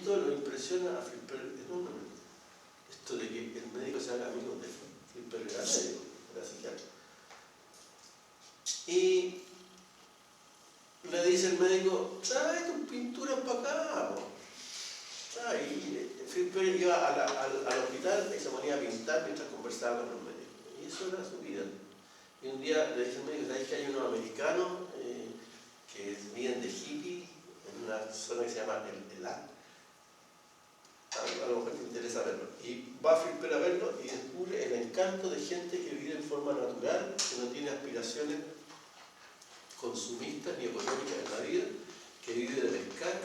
esto lo impresiona a Flipper enormemente. Esto de que el médico se haga amigo de Flipper era médico, era psiquiatra. Y le dice el médico, trae tus pinturas para acá. Y Flipper iba al hospital y se ponía a pintar mientras conversaba con los médicos. Y eso era su vida. Y un día le dice el médico, ¿sabes que hay unos americanos que viven de hippie en una zona que se llama el A? A lo mejor te interesa verlo. Y va Flipper a verlo y descubre el encanto de gente que vive en forma natural, que no tiene aspiraciones consumistas ni económicas en la vida, que vive de pescar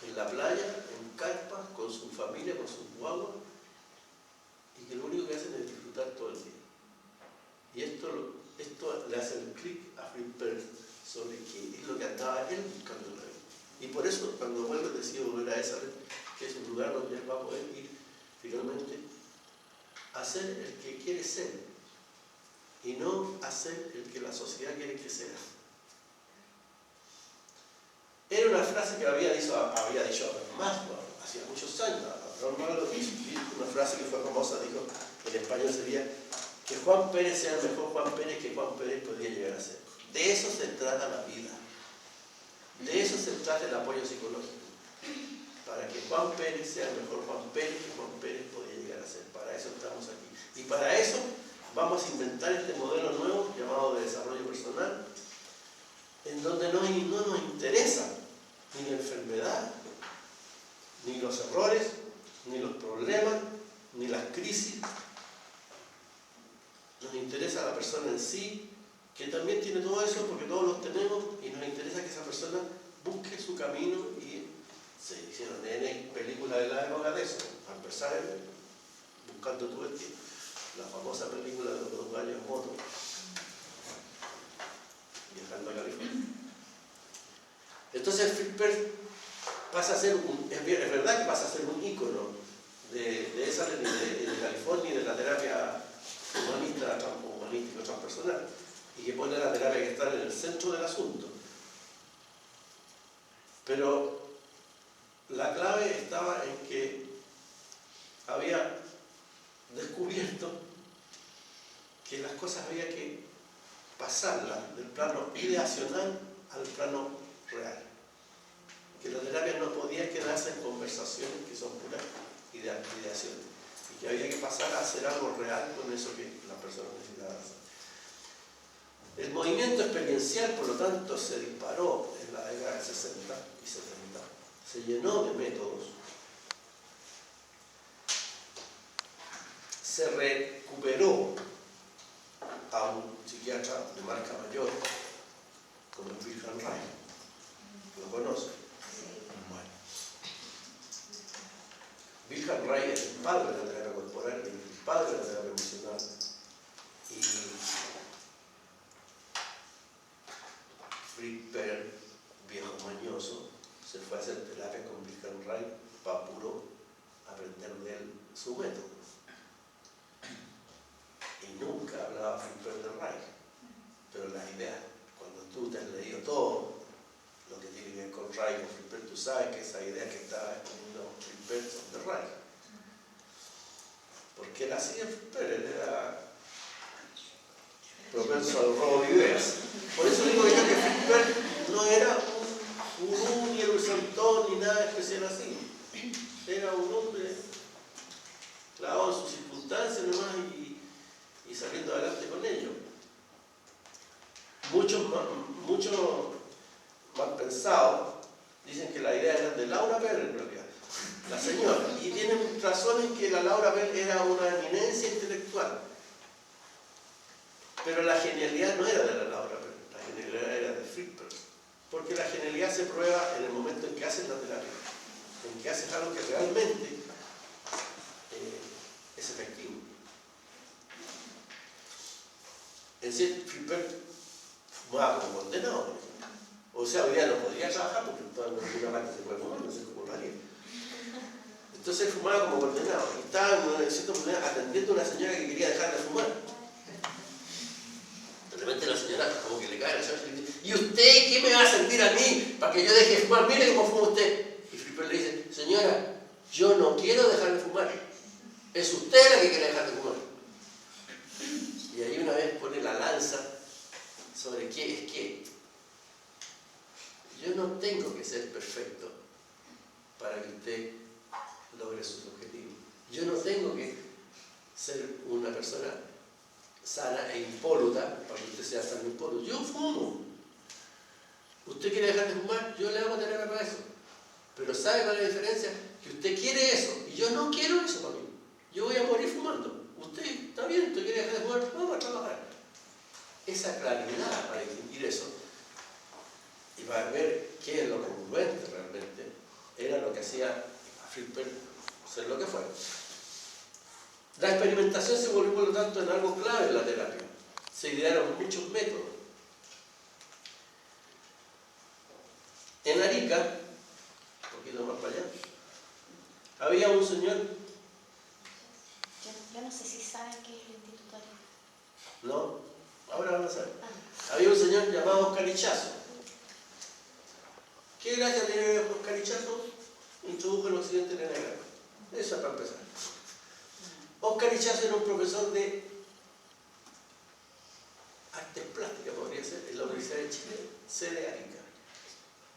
en la playa, en carpas, con su familia, con sus guaguas, y que lo único que hacen es disfrutar todo el día. Y esto le hace el clic a Flipper sobre qué es lo que andaba él buscando en la vida. Y por eso, cuando vuelve, decide volver a esa red, que es un lugar donde él va a poder ir finalmente a ser el que quiere ser, y no a ser el que la sociedad quiere que sea. Era una frase que había dicho Maslow hacía muchos años. Una frase que fue famosa, dijo, en español sería que Juan Pérez sea el mejor Juan Pérez que Juan Pérez podría llegar a ser. De eso se trata la vida. De eso se trata el apoyo psicológico. Para que Juan Pérez sea el mejor Juan Pérez que Juan Pérez podría llegar a ser. Para eso estamos aquí. Y para eso vamos a inventar este modelo nuevo llamado de desarrollo personal, en donde no nos interesa ni la enfermedad, ni los errores, ni los problemas, ni las crisis. Nos interesa la persona en sí, que también tiene todo eso porque todos los tenemos, y nos interesa que esa persona busque su camino. Y se hicieron películas de la época de eso, a empezar buscando tu destino, la famosa película de los 2 gallos en moto viajando a California. Entonces Flipper pasa a ser es verdad que pasa a ser un ícono de esa de California y de la terapia humanística transpersonal, y que pone la terapia que está en el centro del asunto. Pero la clave estaba en que había descubierto que las cosas había que pasarlas del plano ideacional al plano real. Que la terapia no podía quedarse en conversaciones que son puras ideaciones, y que había que pasar a hacer algo real con eso que las personas necesitaban hacer. El movimiento experiencial, por lo tanto, se disparó en la década de 60 y 70. Se llenó de métodos. Se recuperó a un psiquiatra de marca mayor, como Wilhelm Reich. ¿Lo conoce? Bueno. Wilhelm Reich es el padre de la terapia corporal, el padre de la terapia emocional. Y Flipper, viejo mañoso, se fue a hacer terapia con Wilhelm Reich para puro aprender de él su método. Y nunca hablaba Flipper de Reich. Pero las ideas, cuando tú te has leído todo lo que tiene que ver con Reich o Flipper, tú sabes que esas ideas que estaba exponiendo Flipper son de Reich. Porque él hacía Flipper, él era propenso al robo de ideas. Por eso digo yo que Flipper no era un gurú, ni el santón, ni nada especial así. Era un hombre clavado en sus circunstancias nomás y saliendo adelante con ello. Muchos más pensados dicen que la idea era de Laura Bell en realidad, la señora, y tienen razón en que la Laura Bell era una eminencia intelectual, pero la genialidad no era de la Laura Bell, la genialidad era de Flipper, porque la genialidad se prueba en el momento en que haces la terapia, en que haces algo que realmente es efectivo. En sí, Flipper fumaba como condenado, por ejemplo. O sea, hoy día no podría trabajar porque en ninguna parte se puede fumar, no sé cómo lo haría. Entonces él fumaba como condenado y estaba en cierta manera atendiendo a una señora que quería dejar de fumar. De repente la señora como que le cae la señora y le dice: ¿y usted qué me va a servir a mí para que yo deje de fumar? Mire cómo fuma usted. Y Flipper le dice: señora, Yo no quiero dejar de fumar. Es usted la que quiere dejar de fumar. Y ahí una vez pone la lanza sobre qué es qué. Yo no tengo que ser perfecto para que usted logre sus objetivos. Yo no tengo que ser una persona sana e impoluta para que usted sea sano e impoluto. Yo fumo. ¿Usted quiere dejar de fumar? Yo le hago terapia para eso. Pero ¿sabe cuál es la diferencia? Que usted quiere eso y yo no quiero eso para mí. Yo voy a morir fumando. Usted está bien, usted quiere dejar de fumar, vamos a trabajar. Esa claridad para distinguir eso y para ver qué es lo congruente realmente, era lo que hacía a Flipper ser lo que fue. La experimentación se volvió, por lo tanto, en algo clave en la terapia. Se idearon muchos métodos. En Arica, un poquito más para allá, había un señor. Yo no sé si saben qué es el Instituto Arica. No, ahora van a saber. Había un señor llamado Oscar Ichazo, que gracias a Oscar Ichazo introdujo el occidente en el enneagrama. Eso es para empezar. Oscar Ichazo era un profesor de artes plásticas, podría ser, en la Universidad de Chile, sede Arica.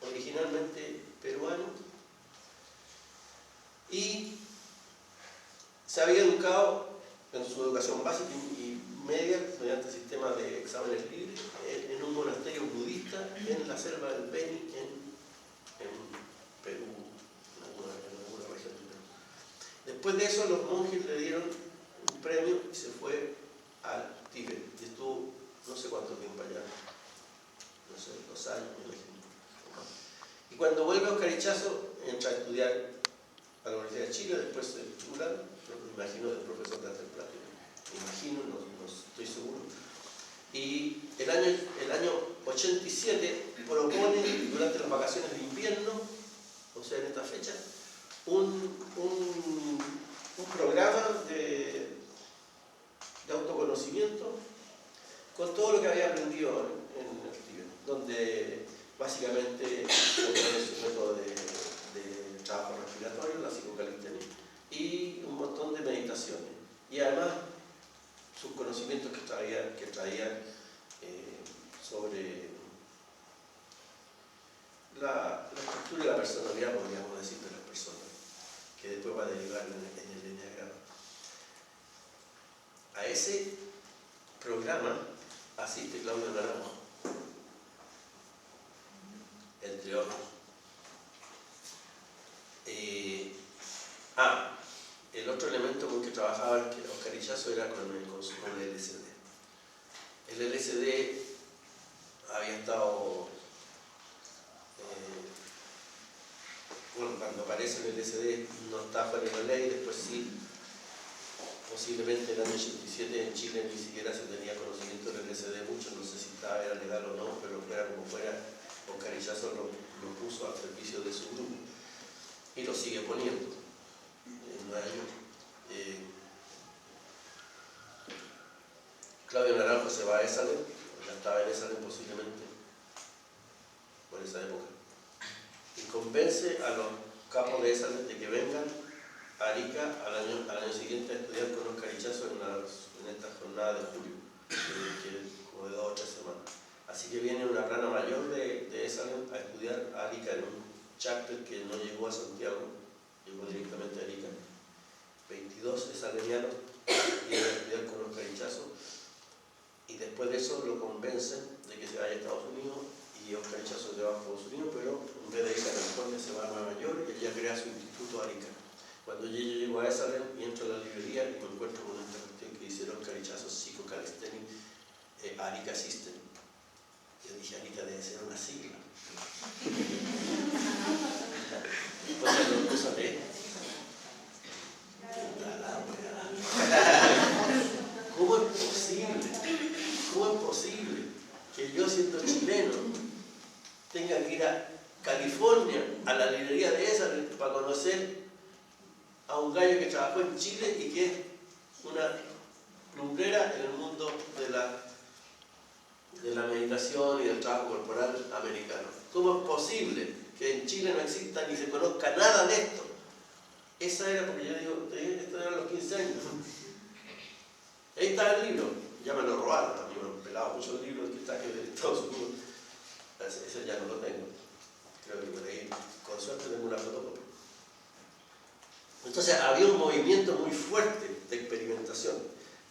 Originalmente peruano, y se había educado en su educación básica y media mediante sistemas de exámenes libres en un monasterio budista en la selva del Beni en Perú, en alguna región de Perú. Después de eso los monjes le dieron un premio y se fue al Tíbet y estuvo no sé cuánto tiempo allá, no sé, 2 años me imagino. Y cuando vuelve Oscar Ichazo, entra a estudiar a la Universidad de Chile, después se titula, me imagino, del profesor de artes plásticas. Me imagino, no estoy seguro. Y el año 87 propone, durante las vacaciones de invierno, o sea, en esta fecha, un programa de autoconocimiento con todo lo que había aprendido en el Tíbet, donde básicamente su método de trabajo respiratorio, la psicocalistenia, y un montón de meditaciones. Y además sus conocimientos que traía sobre la estructura de la personalidad, podríamos decir, de las personas, que después va a derivar en el enneagrama. A ese programa asiste Claudio Naranjo, entre otros. El otro elemento con que trabajaba Oscar Ichazo era con el consumo de LSD. El LSD había estado, cuando aparece el LSD no está fuera de la ley, después sí, posiblemente en el año 87 en Chile ni siquiera se tenía conocimiento del LSD mucho, no sé si era legal o no, pero fuera como fuera, Oscar Ichazo lo puso al servicio de su grupo y lo sigue poniendo en Nueva York. Claudio Naranjo se va a Esalen, ya estaba en Esalen posiblemente por esa época, y convence a los capos de Esalen de que vengan a Arica al año siguiente a estudiar con Oscar Ichazo en esta jornada de julio, que es como de 2 o 3 semanas. Así que viene una rana mayor de Esalen a estudiar a Arica en un charter que no llegó a Santiago, llegó directamente a Arica. 22 esalenianos vienen a estudiar con Oscar Ichazo y después de eso lo convencen de que se vaya a Estados Unidos y Oscar Ichazo se va a Estados Unidos, pero en vez de ir a California se va a Nueva York y ella crea su instituto Arica. Cuando yo llego a Esalen y entro a la librería y me encuentro con una cuestión que dice Oscar Ichazo Psychocalisthenic Arica System. Yo dije, Arica debe ser una sigla. Entonces lo puse a leer. ¿Cómo es posible que yo, siendo chileno, tenga que ir a California, a la librería de esa, para conocer a un gallo que trabajó en Chile y que es una lumbrera en el mundo de la meditación y del trabajo corporal americano? ¿Cómo es posible que en Chile no exista ni se conozca nada de esto? Esa era, porque yo digo, esto era a los 15 años. Ahí está el libro, ya me lo robaron, a mí me han pelado muchos libros que está aquí de Estados Unidos. Ese ya no lo tengo. Creo que por ahí, con suerte, tengo una fotocopia. Entonces había un movimiento muy fuerte de experimentación,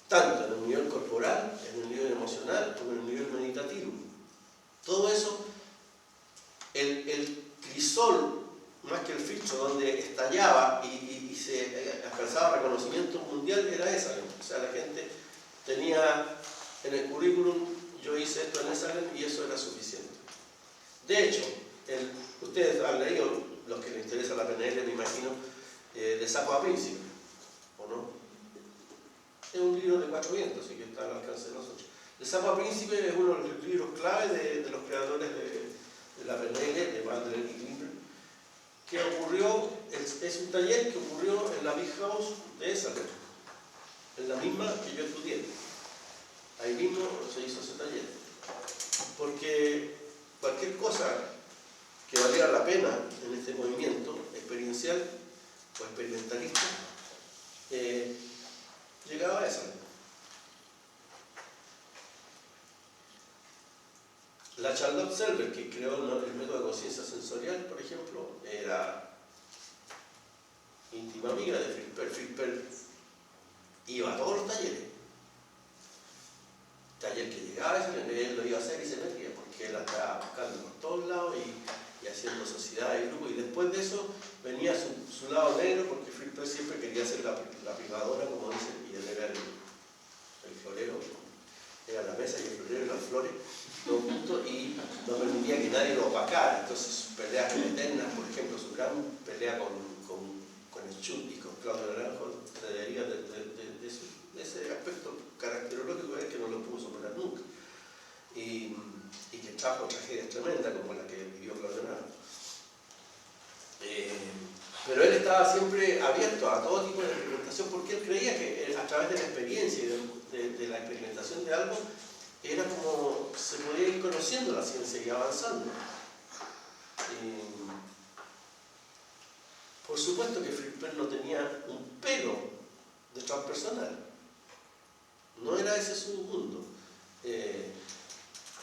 tanto en el nivel corporal, en el nivel emocional, como en el nivel meditativo. Todo eso, el crisol, más que el filtro, donde estallaba y se alcanzaba reconocimiento mundial, era esa. O sea, la gente tenía en el currículum, yo hice esto en esa y eso era suficiente. De hecho, ustedes han leído, los que les interesa la PNL, me imagino, de Sapo a Príncipe, ¿o no? Es un libro de 4 vientos, así que está al alcance de nosotros. De Sapo a Príncipe es uno de los libros clave de los creadores de la PNL, de Bandler y Glimmer, que ocurrió, es un taller que ocurrió en la Big House de esa, en la misma que yo estudié. Ahí mismo se hizo ese taller. Porque cualquier cosa que valiera la pena en este movimiento experiencial o experimentalista, llegaba a esa. La Charlotte Selber, que creó el método de conciencia sensorial, por ejemplo, era íntima amiga de Philip. Philip iba a todos los talleres. Taller que llegaba, él lo iba a hacer y se metía, porque él andaba buscando por todos lados y haciendo sociedades y grupos. Y después de eso venía su lado negro, porque Philip siempre quería ser la privadora, como dicen, y él era el florero, era la mesa y el florero eran las flores, todo junto, y no permitía que nadie lo opacara. Entonces sus peleas eternas, por ejemplo, su gran pelea con el Chut y con Claudio Naranjo, se deriva de ese aspecto caracterológico es que no lo pudo superar nunca. Y que trajo tragedias tremendas como la que vivió Claudio Naranjo. Pero él estaba siempre abierto a todo tipo de experimentación porque él creía que a través de la experiencia y de la experimentación de algo era como se podía ir conociendo la ciencia y avanzando. Por supuesto que Philip no tenía un pelo de transpersonal. No era ese su mundo.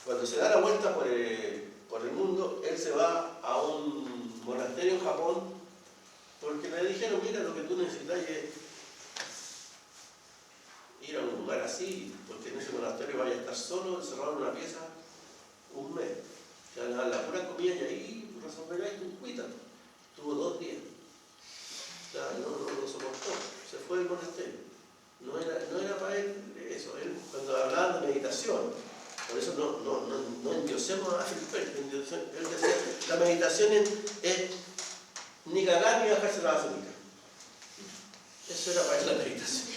Cuando se da la vuelta por el mundo, él se va a un monasterio en Japón porque le dijeron, mira, lo que tú necesitas es ir a un lugar así, porque en ese monasterio vaya a estar solo, encerrado en una pieza, un mes. Te van a dar la pura comida y ahí resolverás tu cuita. Tuvo 2 días. Claro, no lo soportó. Se fue del monasterio. No era para él eso. Él, cuando hablaban de meditación, por eso no endiosemos a Philip. Él decía, la meditación es ni cagar ni bajarse la basura. Eso era para él la meditación.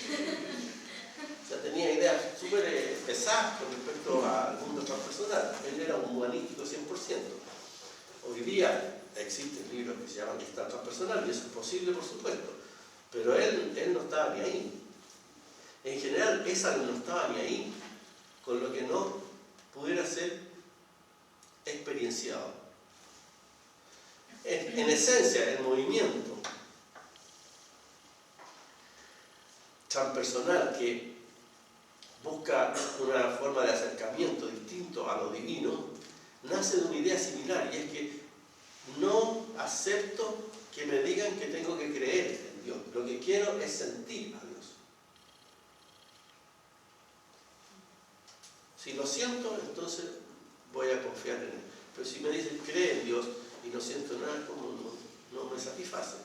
O sea, tenía ideas súper pesadas con respecto al mundo transpersonal. Él era un humanístico 100%. Hoy día existen libros que se llaman Gestalt transpersonal y eso es posible, por supuesto. Pero él no estaba ni ahí. En general, esa no estaba ni ahí con lo que no pudiera ser experienciado. En esencia, el movimiento transpersonal que busca una forma de acercamiento distinto a lo divino, nace de una idea similar, y es que no acepto que me digan que tengo que creer en Dios. Lo que quiero es sentir a Dios. Si lo siento, entonces voy a confiar en Él. Pero si me dicen cree en Dios y no siento nada, como no me satisface.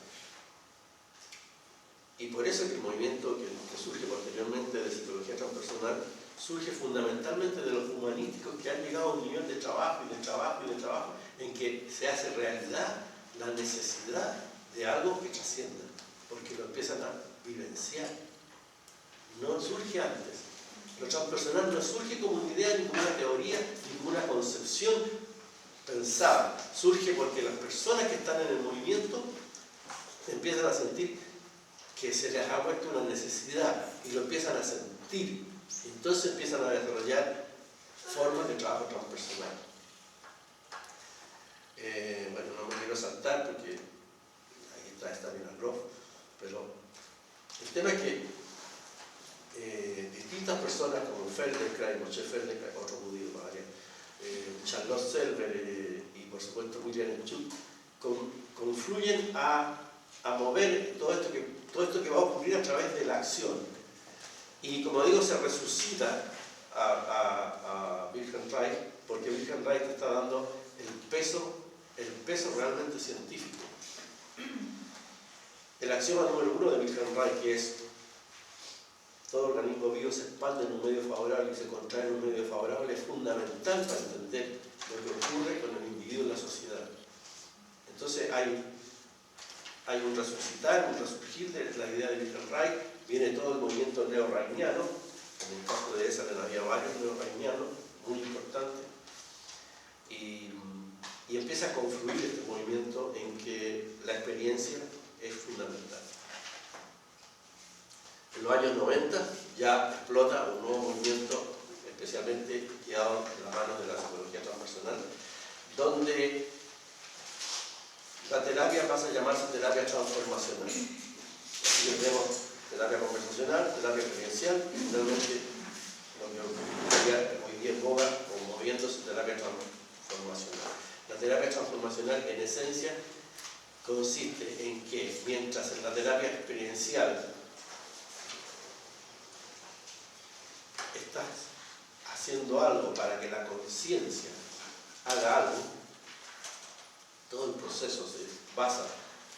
Y por eso que el movimiento que surge posteriormente de psicología transpersonal surge fundamentalmente de los humanísticos que han llegado a un nivel de trabajo y de trabajo y de trabajo en que se hace realidad la necesidad de algo que trascienda, porque lo empiezan a vivenciar. No surge antes. Lo transpersonal no surge como una idea, ni como una teoría, ni como una concepción pensada. Surge porque las personas que están en el movimiento empiezan a sentir que se les ha puesto una necesidad y lo empiezan a sentir. Entonces empiezan a desarrollar formas de trabajo transpersonal. Bueno, no me quiero saltar porque ahí está Stalin Grof, Pero el tema es que distintas personas como Feldenkrais, Moshe Feldenkrais, otro judío, Charlotte Selber y por supuesto William Enchuk, confluyen a mover todo esto que va a ocurrir a través de la acción. Y como digo, se resucita a Wilhelm Reich, porque Wilhelm Reich te está dando el peso realmente científico. El axioma número 1 de Wilhelm Reich, que es todo organismo vivo se expande en un medio favorable y se contrae en un medio favorable, es fundamental para entender lo que ocurre con el individuo en la sociedad. Entonces hay un resucitar, un resurgir de la idea de Wilhelm Reich, viene todo el movimiento neo-reiniano, en el caso de Esalen había varios neo-reinianos, muy importantes, y empieza a confluir este movimiento en que la experiencia es fundamental. En los años 90 ya explota un nuevo movimiento, especialmente guiado en las manos de la psicología transpersonal, donde la terapia pasa a llamarse terapia transformacional. Así que tenemos terapia conversacional, terapia experiencial, y finalmente lo que hoy día en boga o moviéndose terapia transformacional. La terapia transformacional en esencia consiste en que mientras en la terapia experiencial estás haciendo algo para que la conciencia haga algo, todo el proceso se basa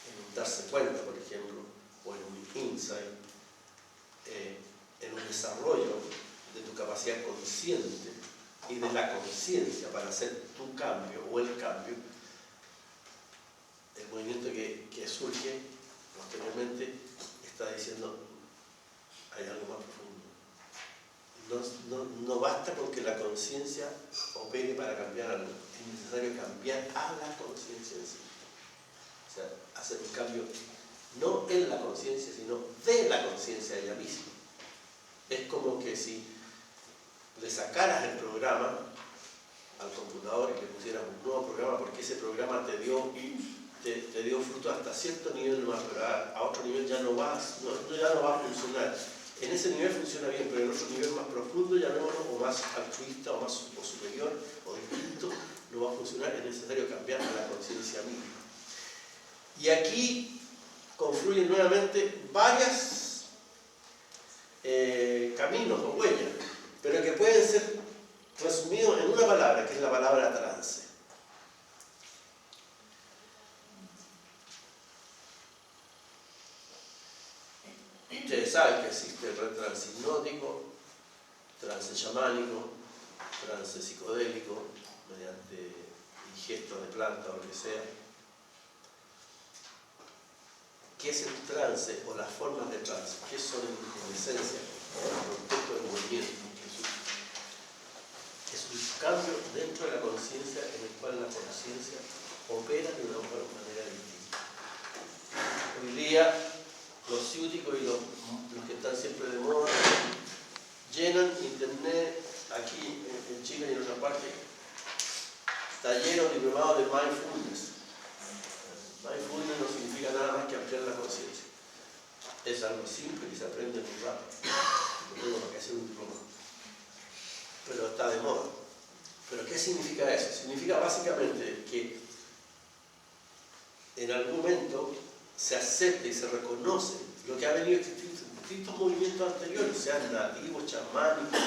en un darse cuenta, por ejemplo, o en un insight, en un desarrollo de tu capacidad consciente y de la conciencia para hacer tu cambio o el cambio. El movimiento que surge posteriormente está diciendo hay algo más profundo. No basta con que la conciencia opere para cambiar algo, es necesario cambiar a la conciencia en sí. O sea, hacer un cambio no en la conciencia, sino de la conciencia ella misma. Es como que si le sacaras el programa al computador y le pusieras un nuevo programa, porque ese programa te dio fruto hasta cierto nivel más, pero a otro nivel ya no va a funcionar. En ese nivel funciona bien, pero en otro nivel más profundo ya no, o más altruista, o superior, o distinto, no va a funcionar. Es necesario cambiar a la conciencia misma. Y aquí confluyen nuevamente varios caminos o huellas, pero que pueden ser resumidos en una palabra, que es la palabra trance. Ustedes saben que existe el trance hipnótico, trance chamánico, trance psicodélico, mediante ingestos de planta o lo que sea. ¿Qué es el trance o las formas de trance? ¿Qué son en esencia el contexto del movimiento? Es un cambio dentro de la conciencia en el cual la conciencia opera de una manera distinta. Hoy día los ciúticos y los que están siempre de moda llenan internet aquí en Chile y en otra parte, está lleno de diplomados de mindfulness. Mindfulness no significa nada más que ampliar la conciencia. Es algo simple y se aprende muy rápido. No tengo para qué hacer un diploma. Pero está de moda. ¿Pero qué significa eso? Significa básicamente que en algún momento se acepta y se reconoce lo que ha venido existiendo en distintos movimientos anteriores, sean nativos, chamánicos,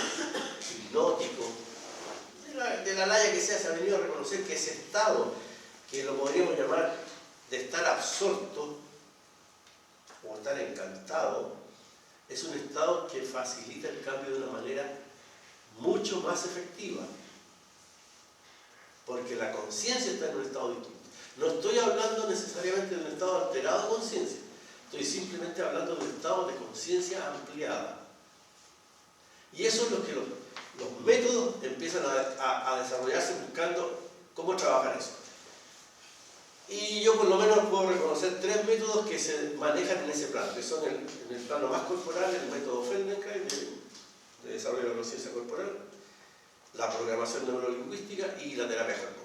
hipnóticos, de la laya que sea, se ha venido a reconocer que ese estado, que lo podríamos llamar de estar absorto o estar encantado, es un estado que facilita el cambio de una manera mucho más efectiva, porque la conciencia está en un estado distinto. No estoy hablando necesariamente de un estado alterado de conciencia, estoy simplemente hablando de un estado de conciencia ampliada. Y eso es lo que los métodos empiezan a desarrollarse buscando cómo trabajar eso. Y yo por lo menos puedo reconocer 3 métodos que se manejan en ese plano, que son en el plano más corporal, el método Feldenkrais de desarrollo de la conciencia corporal, la programación neurolingüística y la terapia armónica.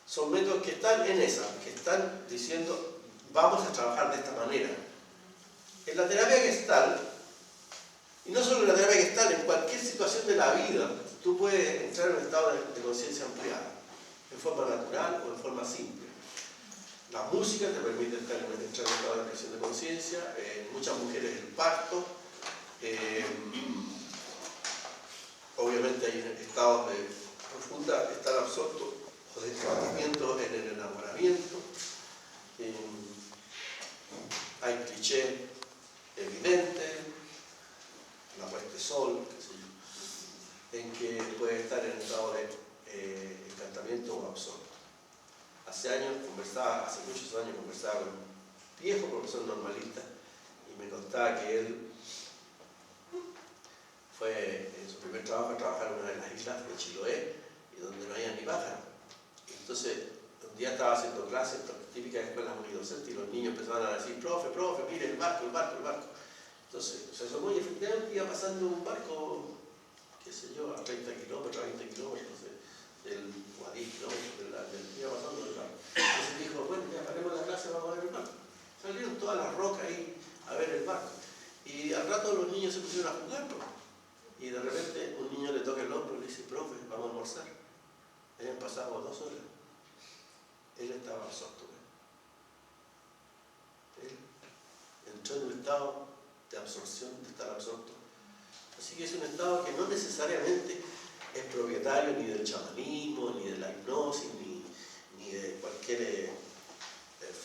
Son métodos que están en esa, que están diciendo, vamos a trabajar de esta manera. En la terapia Gestalt, y no solo en la terapia Gestalt, en cualquier situación de la vida, tú puedes entrar en un estado de conciencia ampliada, en forma natural o en forma simple. La música te permite entrar en un estado de expresión de conciencia, en muchas mujeres el parto, obviamente hay estados de profunda, estar absorto o de tratamiento en el enamoramiento. Hay clichés evidentes, la puesta de sol, qué sé yo, en que puede estar en estado de encantamiento o absorto. Hace muchos años conversaba con un viejo profesor normalista y me contaba que él fue en su primer trabajo a trabajar en una de las islas de Chiloé y donde no había ni pájaro. Entonces, un día estaba haciendo clases típicas de escuelas unidocentes y los niños empezaban a decir, profe, mire el barco. Entonces, se asomó y efectivamente iba pasando un barco, qué sé yo, a 30 kilómetros, a 20 kilómetros, no sé, o a 10 kilómetros iba pasando el barco. Entonces dijo, bueno, ya paremos la clase, vamos a ver el barco. Salieron todas las rocas ahí a ver el barco. Y al rato los niños se pusieron a jugar, ¿no? Y de repente un niño le toca el hombro y le dice, profe, vamos a almorzar. Habían pasado 2 horas. Él estaba absorto. Él entró en un estado de absorción, de estar absorto. Así que es un estado que no necesariamente es propietario ni del chamanismo, ni de la hipnosis, ni de cualquier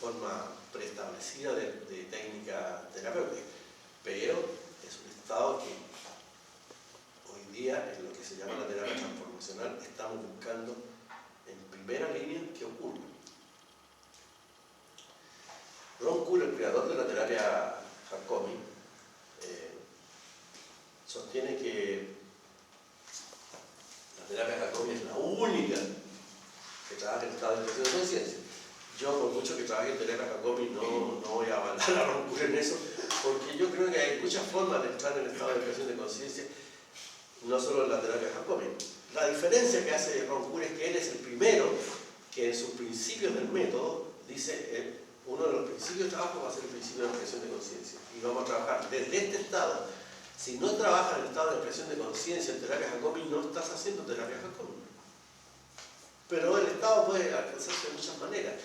forma preestablecida de técnica terapéutica. Pero es un estado que hoy día, en lo que se llama la terapia transformacional, estamos buscando en primera línea qué ocurre. Ron Kuhl, el creador de la terapia Hakomi, sostiene que la terapia Hakomi es la única que trabaja en estado de expresión de conciencia. Yo, por mucho que trabaje en terapia Hakomi, no voy a avalar a Ron Kuhl en eso, porque yo creo que hay muchas formas de entrar en el estado de expresión de conciencia, no solo en la terapia Hakomi. La diferencia que hace Ron Kuhl es que él es el primero que en sus principios del método dice, uno de los principios de trabajo va a ser el principio de expresión de conciencia. Y vamos a trabajar desde este estado. Si no trabajas en el estado de expresión de conciencia en terapia Hakomi, no estás haciendo terapia Hakomi. Pero el estado puede alcanzarse de muchas maneras.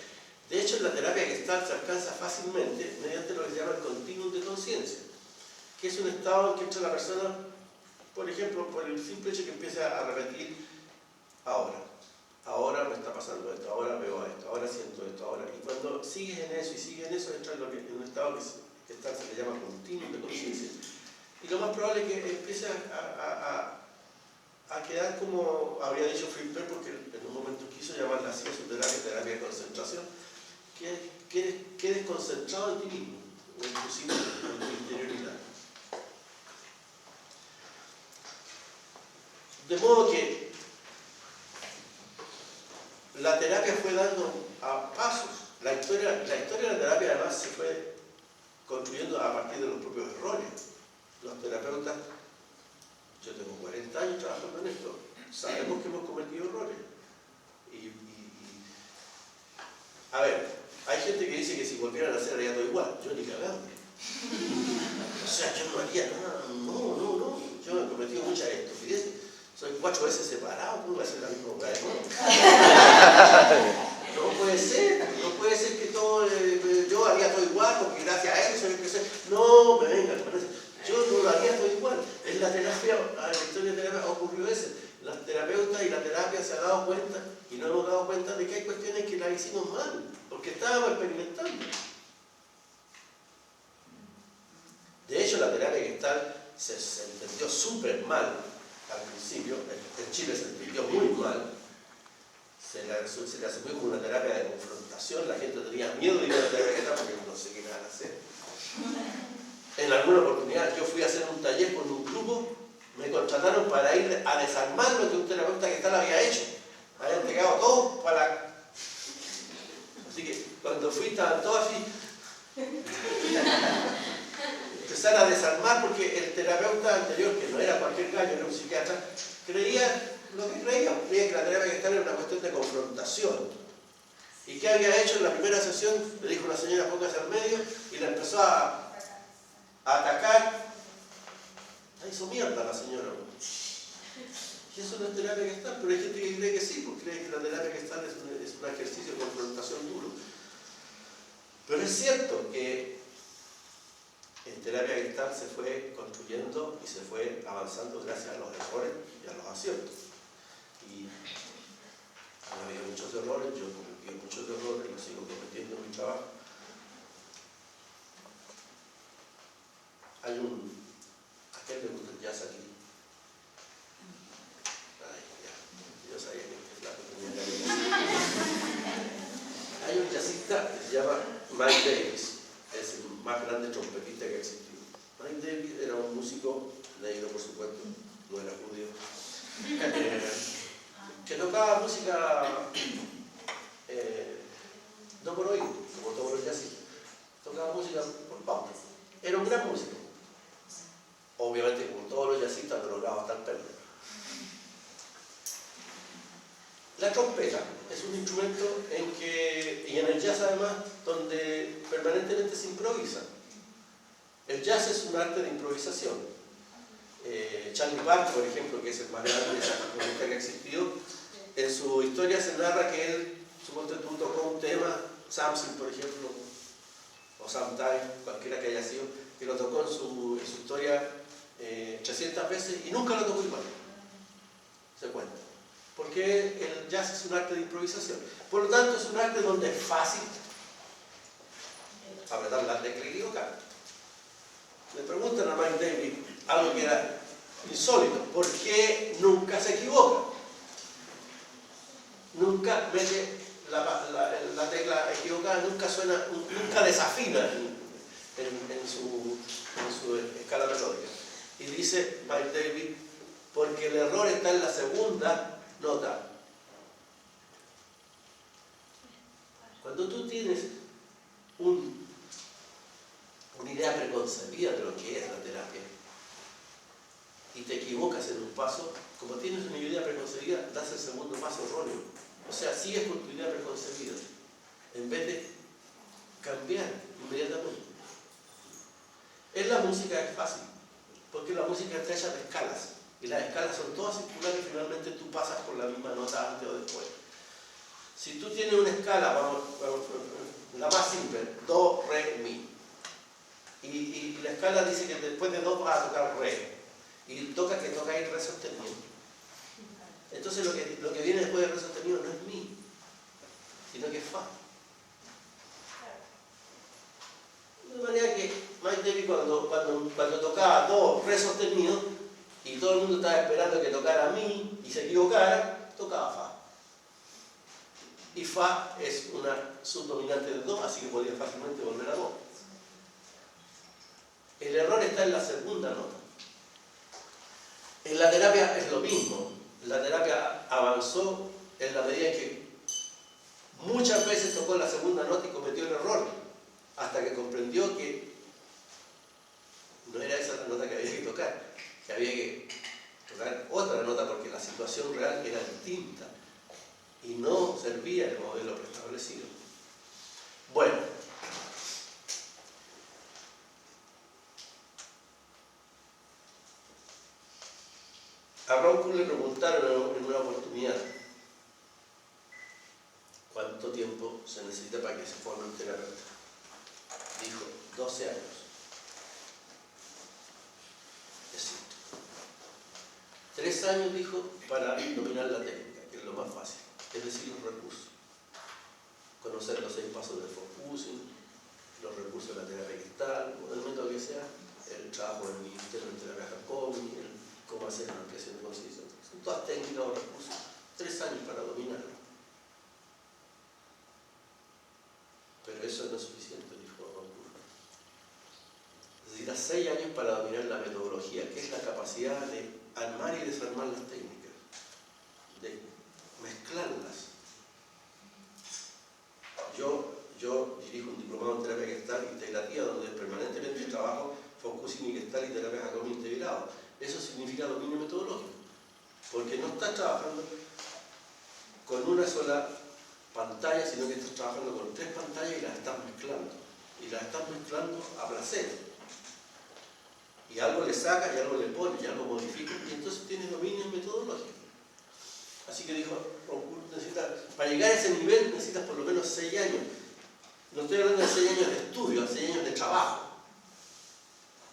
De hecho, en la terapia Gestalt se alcanza fácilmente mediante lo que se llama el continuum de conciencia, que es un estado en que entra la persona, por ejemplo, por el simple hecho que empieza a repetir ahora me está pasando esto, ahora veo esto, ahora siento esto, ahora. Y cuando sigues en eso, entra en un estado que se le llama continuum de conciencia. Y lo más probable es que empiece a quedar como habría dicho Flipper, porque en un momento quiso llamarla así a su terapia de concentración, que quedes concentrado en ti mismo, o inclusive en tu interioridad. De modo que la terapia fue dando a pasos. La historia de la terapia además se fue construyendo a partir de los propios errores. Los terapeutas, yo tengo 40 años trabajando en esto, sabemos que hemos cometido errores. A ver, hay gente que dice que si volvieran a hacer haría todo igual. Yo ni cagado. O sea, yo no haría nada. No. Yo he cometido muchas estupideces. Soy 4 veces separado. ¿Cómo voy a hacer la misma boca de nuevo? No puede ser que todo, yo haría todo igual porque gracias a eso soy el que soy. No, me venga, yo no lo haría todo igual. En la terapia, en la historia de terapia ocurrió eso. Los terapeutas y la terapia se han dado cuenta y nos hemos dado cuenta de que hay cuestiones que las hicimos mal, porque estábamos experimentando. De hecho, la terapia Gestalt se entendió súper mal al principio. En Chile se entendió muy mal. Se le asumió como una terapia de confrontación. La gente tenía miedo de ir a la terapia Gestalt porque no sé qué iban a hacer. En alguna oportunidad yo fui a hacer un taller con un grupo, me contrataron para ir a desarmar lo que un terapeuta Gestalt había hecho. Habían entregado todo para... Así que cuando fui estaban todos así. Empezar a desarmar porque el terapeuta anterior, que no era cualquier gallo, era un psiquiatra, creía lo que creía que la terapia Gestalt era una cuestión de confrontación. ¿Y qué había hecho en la primera sesión? Le dijo una señora, póngase al medio, y la empezó a a atacar, la hizo mierda la señora. Y eso no es terapia gestal, pero hay gente que cree que sí, porque cree que la terapia gestal es un ejercicio de confrontación duro. Pero es cierto que en terapia gestal se fue construyendo y se fue avanzando gracias a los errores y a los aciertos. Y han habido muchos errores, yo he cometido muchos errores, los sigo cometiendo en mi trabajo. Hay ¿a quién le gusta el jazz aquí? Ay, ya, yo sabía que este plato tenía que Hay un jazzista que se llama Mike Davis, es el más grande trompetista que ha existido. Mike Davis era un músico negro, por supuesto, no era judío, que tocaba música no por oído, como todos los jazzistas, tocaba música por pauta. Era un gran músico. Obviamente, como todos los jazzistas, drogados hasta el pelo. La trompeta es un instrumento y en el jazz además, donde permanentemente se improvisa. El jazz es un arte de improvisación. Charlie Parker, por ejemplo, que es el más grande saxofonista que ha existido, en su historia se narra que él, suponte tú, tocó un tema, Samson, por ejemplo, o Sometime, cualquiera que haya sido, que lo tocó en su historia 300 veces y nunca lo tocó igual. Se cuenta. Porque el jazz es un arte de improvisación. Por lo tanto, es un arte donde es fácil apretar la tecla y equivocar. Le preguntan a Mike Davis algo que era insólito. ¿Por qué nunca se equivoca? Nunca mete la tecla equivocada, nunca desafina en su escala melódica. Y dice Mike Davis, porque el error está en la segunda nota. Cuando tú tienes una idea preconcebida de lo que es la terapia y te equivocas en un paso, como tienes una idea preconcebida, das el segundo paso erróneo. O sea, sigues con tu idea preconcebida en vez de cambiar inmediatamente. En la música es fácil, porque la música está hecha de escalas. Y las escalas son todas circulares y finalmente tú pasas por la misma nota antes o después. Si tú tienes una escala, vamos, la más simple, do, re, mi. Y la escala dice que después de do vas a tocar re. Y toca ahí re sostenido. Entonces lo que viene después de re sostenido no es mi, sino que es fa. De manera que Mike Davis cuando tocaba do, re sostenido, y todo el mundo estaba esperando que tocara mi y se equivocara, tocaba fa. Y fa es una subdominante de do, así que podía fácilmente volver a do. El error está en la segunda nota. En la terapia es lo mismo. La terapia avanzó en la medida en que muchas veces tocó la segunda nota y cometió el error, hasta que comprendió que no era esa la nota que había que tocar, que había que tocar otra nota porque la situación real era distinta y no servía el modelo preestablecido. Bueno, a Ron Kuhn le preguntaron en una oportunidad cuánto tiempo se necesita para que se forme un terapeuta. Dijo, 12 años. Es cierto. 3 años, dijo, para dominar la técnica, que es lo más fácil, es decir, los recursos. Conocer los 6 pasos del focusing, los recursos de la terapia gestal, o del método que sea, el trabajo del ministerio de terapia Jacobi, cómo hacer la ampliación de conciencia. Son todas técnicas o recursos. 3 años para dominarlo. Pero eso no es suficiente, dijo Ron Kuhn. Necesitas 6 años para dominar la metodología, que es la capacidad de armar y desarmar las técnicas, de mezclarlas. Yo dirijo un diplomado en terapia gestal integrativa, donde permanentemente trabajo focusing y gestal y terapia Jacobi integrado. Eso significa dominio metodológico, porque no estás trabajando con una sola pantalla, sino que estás trabajando con 3 pantallas y las estás mezclando. Y las estás mezclando a placer. Y algo le saca, y algo le pone, y algo modifica, y entonces tienes dominio metodológico. Así que dijo, para llegar a ese nivel necesitas por lo menos 6 años. No estoy hablando de 6 años de estudio, 6 años de trabajo.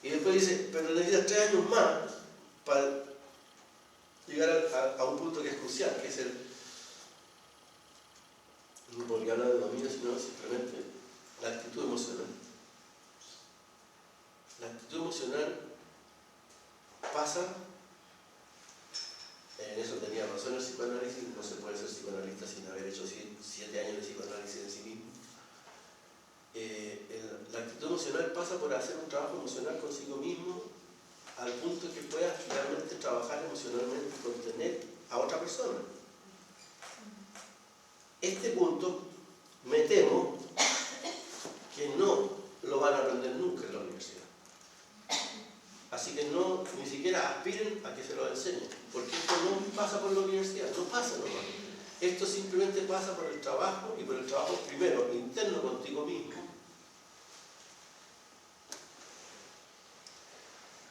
Y después dice, pero necesitas 3 años más para llegar a un punto que es crucial, que es el, no porque habla de dominio, sino simplemente la actitud emocional. La actitud emocional pasa, en eso tenía razón el psicoanálisis, no se puede ser psicoanalista sin haber hecho 7 años de psicoanálisis en sí mismo. La actitud emocional pasa por hacer un trabajo emocional consigo mismo al punto que puedas realmente trabajar emocionalmente y contener a otra persona. Este punto me temo que no lo van a aprender nunca en la universidad. Así que no, ni siquiera aspiren a que se lo enseñen, porque esto no pasa por la universidad, no pasa nomás. Esto simplemente pasa por el trabajo, y por el trabajo primero interno contigo mismo.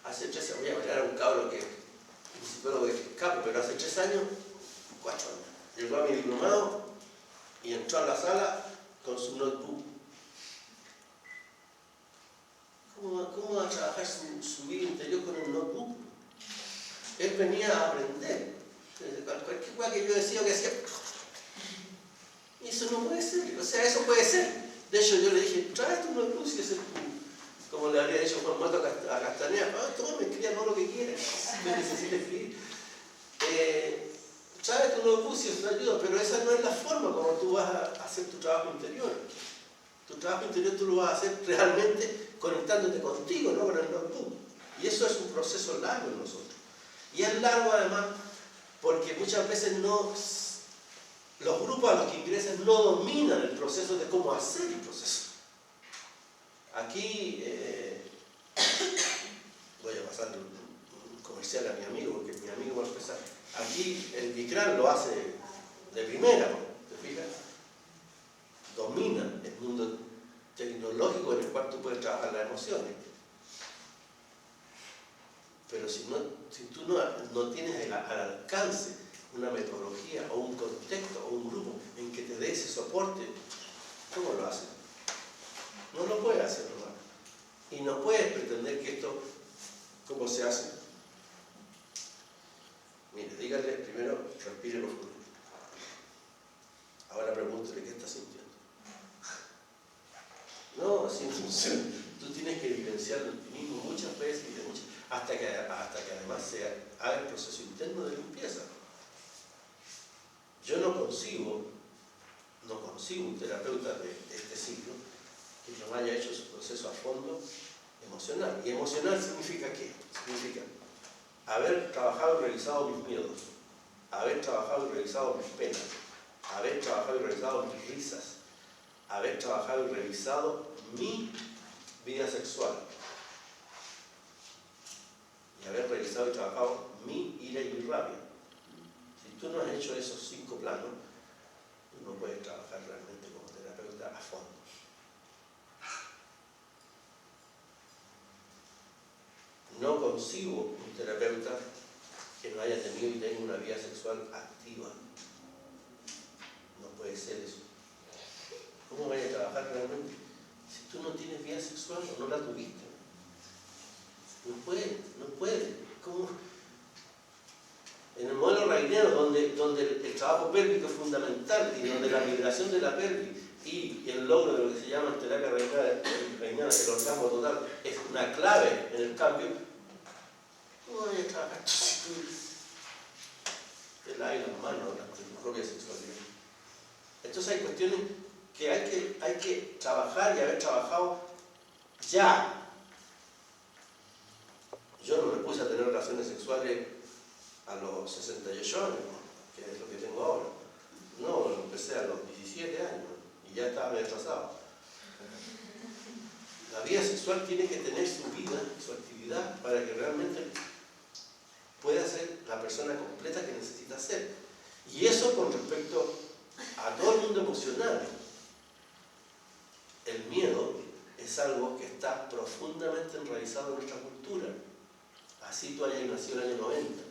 Hace 3 años, voy a hablar a un cabro que, un psicólogo que escape, pero hace 3 años, 4 años, llegó a mi diplomado y entró a la sala con su notebook. ¿Cómo va a trabajar su vida interior con un notebook? Él venía a aprender. Cualquier cosa que yo decía que hacía, y eso no puede ser, o sea, eso puede ser. De hecho, yo le dije, trae tu notebook, si es como le habría dicho Juan Mato a Castaneda, toma, escriba todo lo que quieras, no necesites escribir. Trae tu notebook si eso te ayuda, pero esa no es la forma como tú vas a hacer tu trabajo interior. Tu trabajo interior tú lo vas a hacer realmente conectándote contigo, no con el notebook. Y eso es un proceso largo en nosotros. Y es largo además porque muchas veces los grupos a los que ingresan no dominan el proceso de cómo hacer el proceso. Aquí voy a pasar un comercial a mi amigo, porque mi amigo va a empezar. Aquí el Bicran lo hace de primera, ¿te fijas? Domina el mundo tecnológico en el cual tú puedes trabajar las emociones. Pero si tú no tienes al alcance una metodología o un contexto o un grupo en que te dé ese soporte, ¿cómo lo haces? No lo puedes hacer nomás. Y no puedes pretender que esto, ¿cómo se hace? Mire, dígale primero, respire profundo. Ahora pregúntale qué está sintiendo. No, así no funciona. Tú tienes que vivenciarlo en ti mismo muchas veces hasta que además se haga el proceso interno de limpieza. Yo no concibo un terapeuta de este siglo que no haya hecho su proceso a fondo emocional. ¿Y emocional significa qué? Significa haber trabajado y revisado mis miedos, haber trabajado y revisado mis penas, haber trabajado y revisado mis risas, haber trabajado y revisado mi vida sexual y haber revisado y trabajado mi ira y mi rabia. Si tú no has hecho esos 5 planos, tú no puedes trabajar realmente como terapeuta a fondo. No concibo un terapeuta que no haya tenido y tenga una vida sexual activa. No puede ser eso. ¿Cómo vaya a trabajar realmente? Si tú no tienes vida sexual o no la tuviste. No puede. ¿Cómo? En el modelo rainiano, donde el trabajo pélvico es fundamental y donde la liberación de la pelvis y el logro de lo que se llama en terapia rainiana, el orgasmo total, es una clave en el cambio, ¿cómo vaya a trabajar si tú te lavas las manos de tu propia sexualidad? Entonces hay cuestiones que hay que trabajar y haber trabajado ya. Yo no me puse a tener relaciones sexuales a los 68 años, que es lo que tengo ahora. No, lo empecé a los 17 años y ya estaba retrasado. La vida sexual tiene que tener su vida, su actividad, para que realmente pueda ser la persona completa que necesita ser. Y eso con respecto a todo el mundo emocional. El miedo es algo que está profundamente enraizado en nuestra cultura. así tú hayas nacido en el año 90,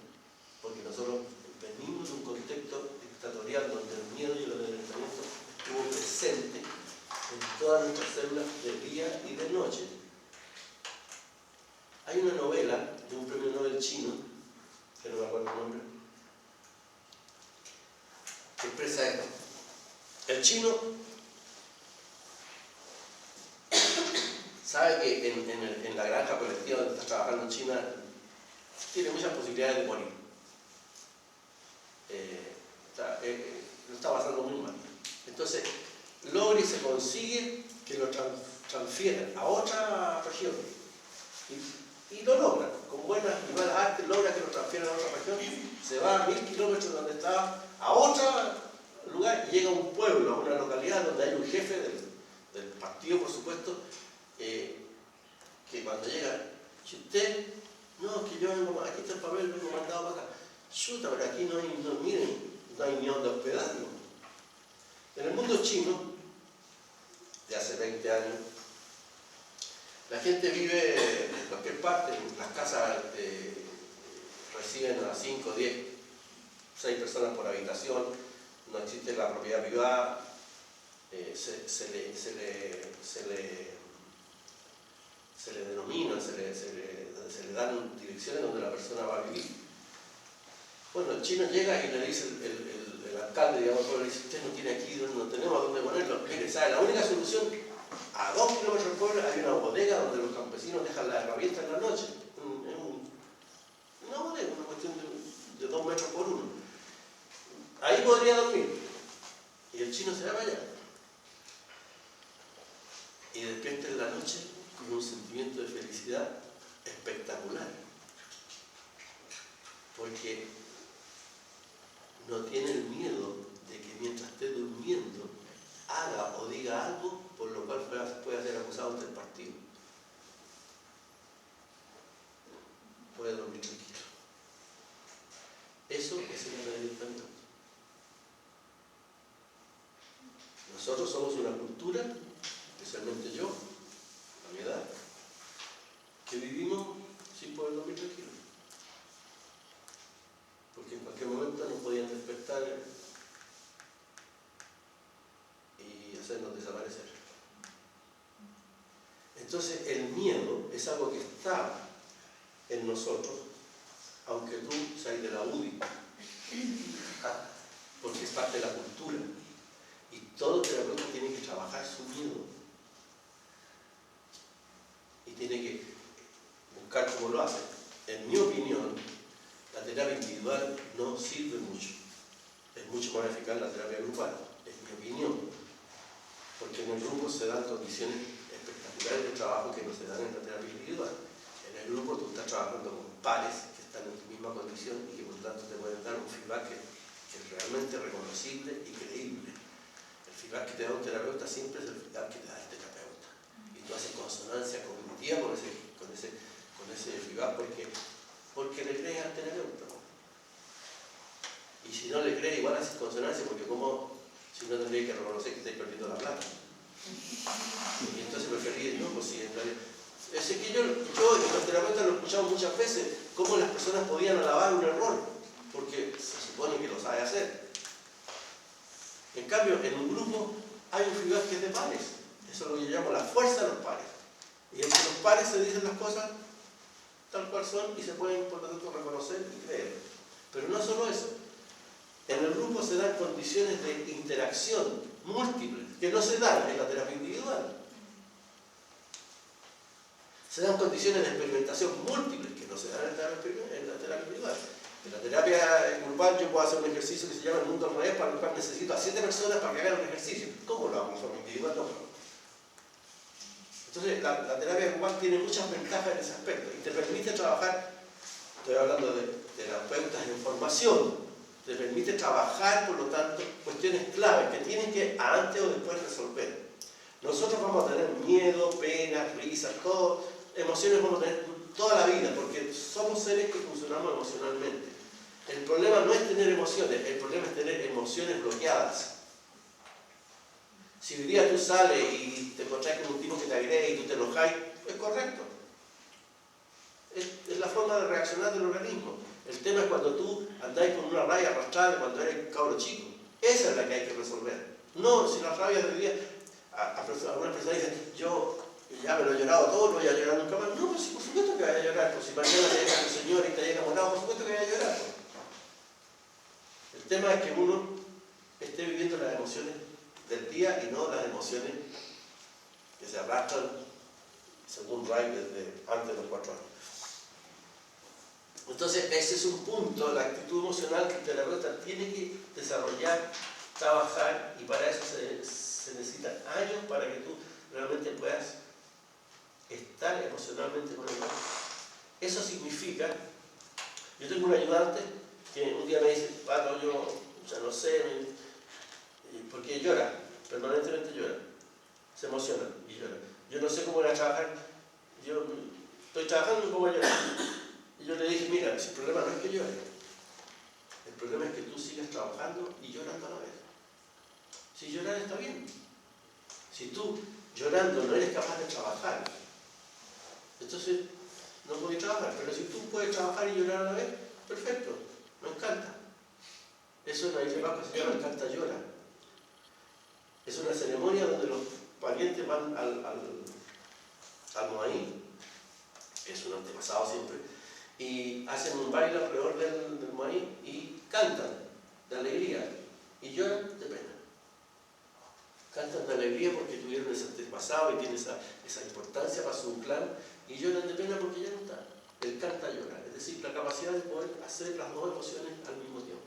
porque nosotros venimos de un contexto dictatorial donde el miedo y el amedrentamiento estuvo presente en todas nuestras células de día y de noche. Hay una novela de un premio Nobel chino, que no me acuerdo el nombre, que expresa esto. El chino sabe que en la granja colectiva donde está trabajando en China tiene muchas posibilidades de morir. Lo está pasando muy mal. Entonces, logra y se consigue que lo transfieran a otra región. Y lo logra, con buenas y malas artes, logra que lo transfieran a otra región, se va a 1000 kilómetros de donde estaba, a otro lugar, y llega a un pueblo, a una localidad donde hay un jefe del partido, por supuesto, que cuando llega, si usted, no, que yo vengo, aquí está el papel, vengo mandado para acá. Chuta, pero aquí miren, no hay ni donde hospedarlo. En el mundo chino, de hace 20 años, la gente vive en cualquier parte, las casas reciben a 5, 10, 6 personas por habitación, no existe la propiedad privada, se le denomina, se le dan direcciones donde la persona va a vivir. Bueno, el chino llega y le dice el alcalde, digamos, le dice, usted no tiene aquí, no tenemos a dónde ponerlo. Mire, ¿sabe? La única solución, a 2 kilómetros del pueblo hay una bodega donde los campesinos dejan las herramientas en la noche. Una bodega, una cuestión de 2 metros por 1. Ahí podría dormir. Y el chino se va para allá. Y despierta en la noche con un sentimiento de felicidad espectacular. Porque no tiene el miedo de que mientras esté durmiendo haga o diga algo por lo cual pueda ser acusado ante el partido. Puede dormir tranquilo. Eso es el amedrentamiento. Nosotros somos una cultura, especialmente yo, a mi edad, que vivimos sin poder dormir tranquilo. Porque en cualquier momento nos podían despertar y hacernos desaparecer. Entonces el miedo es algo que está en nosotros, aunque tú seas de la UDI, porque es parte de la cultura. Y todo terapeuta tiene que trabajar su miedo. Y tiene que buscar cómo lo hace. En mi opinión, la terapia individual no sirve mucho. Es mucho más eficaz la terapia grupal, es mi opinión. Porque en el grupo se dan condiciones espectaculares de trabajo que no se dan en la terapia individual. En el grupo tú estás trabajando con pares que están en tu misma condición y que por lo tanto te pueden dar un feedback que es realmente reconocible y creíble. El feedback que te da un terapeuta siempre es el feedback que te da el terapeuta. Y tú haces consonancia cognitiva con ese feedback porque le crees al terapeuta. Y si no le crees, igual haces consonancia, porque como si no tendrías que reconocer que estáis perdiendo la plata. Y entonces preferís, no, pues sí, en realidad. Es que yo y los terapeutas lo he escuchado muchas veces, cómo las personas podían alabar un error, porque se supone que lo sabe hacer. En cambio, en un grupo hay un feedback que es de pares. Eso es lo que yo llamo la fuerza de los pares. Y entre los pares se dicen las cosas tal cual son y se pueden, por lo tanto, reconocer y creer. Pero no solo eso. En el grupo se dan condiciones de interacción múltiples que no se dan en la terapia individual. Se dan condiciones de experimentación múltiples que no se dan en la terapia individual. En la terapia grupal yo puedo hacer un ejercicio que se llama el mundo al revés, para el cual necesito a 7 personas para que hagan un ejercicio. ¿Cómo lo hago en forma individual? No. Entonces la terapia grupal tiene muchas ventajas en ese aspecto y te permite trabajar, estoy hablando de terapeutas en formación, te permite trabajar, por lo tanto, cuestiones claves que tienen que antes o después resolver. Nosotros vamos a tener miedo, pena, risa, todo, emociones vamos a tener toda la vida, porque somos seres que funcionamos emocionalmente. El problema no es tener emociones, el problema es tener emociones bloqueadas. Si hoy día tú sales y te encontrás con un tipo que te agrede y tú te enojas, es correcto. Es la forma forma de reaccionar del organismo. El tema es cuando tú andáis con una rabia arrastrada cuando eres cabro chico. Esa es la que hay que resolver. No, si la rabia de hoy día, algunas personas dicen, yo ya me lo he llorado todo, no voy a llorar nunca más. No, pues sí, por supuesto que vaya a llorar. Pues si mañana te llega tu señor y te llega enamorado, por supuesto que vaya a llorar. El tema es que uno esté viviendo las emociones del día y no las emociones que se arrastran, según Wright, desde antes de los 4 años. Entonces, ese es un punto, la actitud emocional que el terapeuta tiene que desarrollar, trabajar, y para eso se necesitan años para que tú realmente puedas estar emocionalmente con el otro. Eso significa, yo tengo un ayudante que un día me dice, Pato, yo ya no sé, porque llora, permanentemente llora, se emociona y llora. Yo no sé cómo voy a trabajar, yo estoy trabajando y cómo voy a llorar. Y yo le dije, mira, el problema no es que llore, el problema es que tú sigas trabajando y llorando a la vez. Si llorar está bien. Si tú llorando no eres capaz de trabajar, entonces no puedes trabajar. Pero si tú puedes trabajar y llorar a la vez, perfecto, me encanta. Eso es una que se llama el canta llora. Es una ceremonia donde los parientes van al Moaí, que es un antepasado siempre, y hacen un baile alrededor del Moaí y cantan de alegría y lloran de pena. Cantan de alegría porque tuvieron ese antepasado y tienen esa importancia para su clan, y lloran de pena porque ya no están. El canta llora, es decir, la capacidad de poder hacer las dos emociones al mismo tiempo.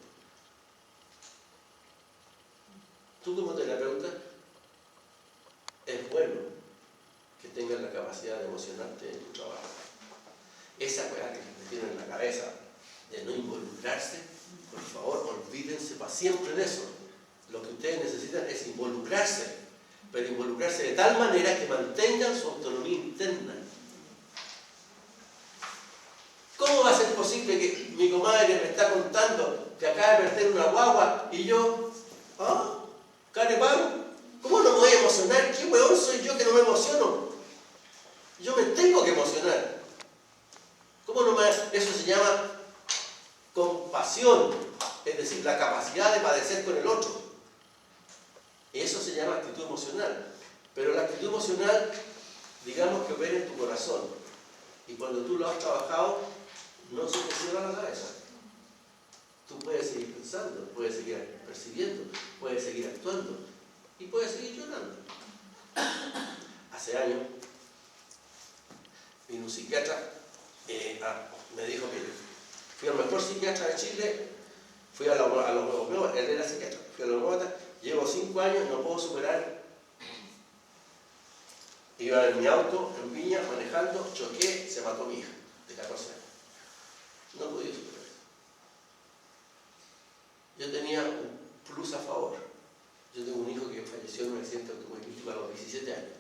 Tú como terapeuta, es bueno que tengas la capacidad de emocionarte en tu trabajo. Esa cosa que me tienen en la cabeza de no involucrarse, por favor, olvídense para siempre de eso. Lo que ustedes necesitan es involucrarse, pero involucrarse de tal manera que mantengan su autonomía interna. ¿Cómo va a ser posible que mi comadre me está contando que acaba de perder una guagua y yo, carepalo, ¿cómo no me voy a emocionar? ¿Qué hueón soy yo que no me emociono? Yo me tengo que emocionar. ¿Cómo no me...? Eso se llama compasión, es decir, la capacidad de padecer con el otro. Y eso se llama actitud emocional. Pero la actitud emocional, digamos que opera en tu corazón. Y cuando tú lo has trabajado, no se te cierra la cabeza. Tú puedes seguir pensando, puedes seguir percibiendo, puedes seguir actuando y puedes seguir llorando. Hace años vino un psiquiatra, me dijo que fui al mejor psiquiatra de Chile, fui a los homeópatas, él era psiquiatra, fui a los homeópatas, llevo 5 años, no puedo superar. Iba en mi auto, en Viña, manejando, choqué, se mató mi hija, de 14 años. No podía superar eso. Yo tenía un plus a favor. Yo tengo un hijo que falleció en un accidente automovilístico a los 17 años.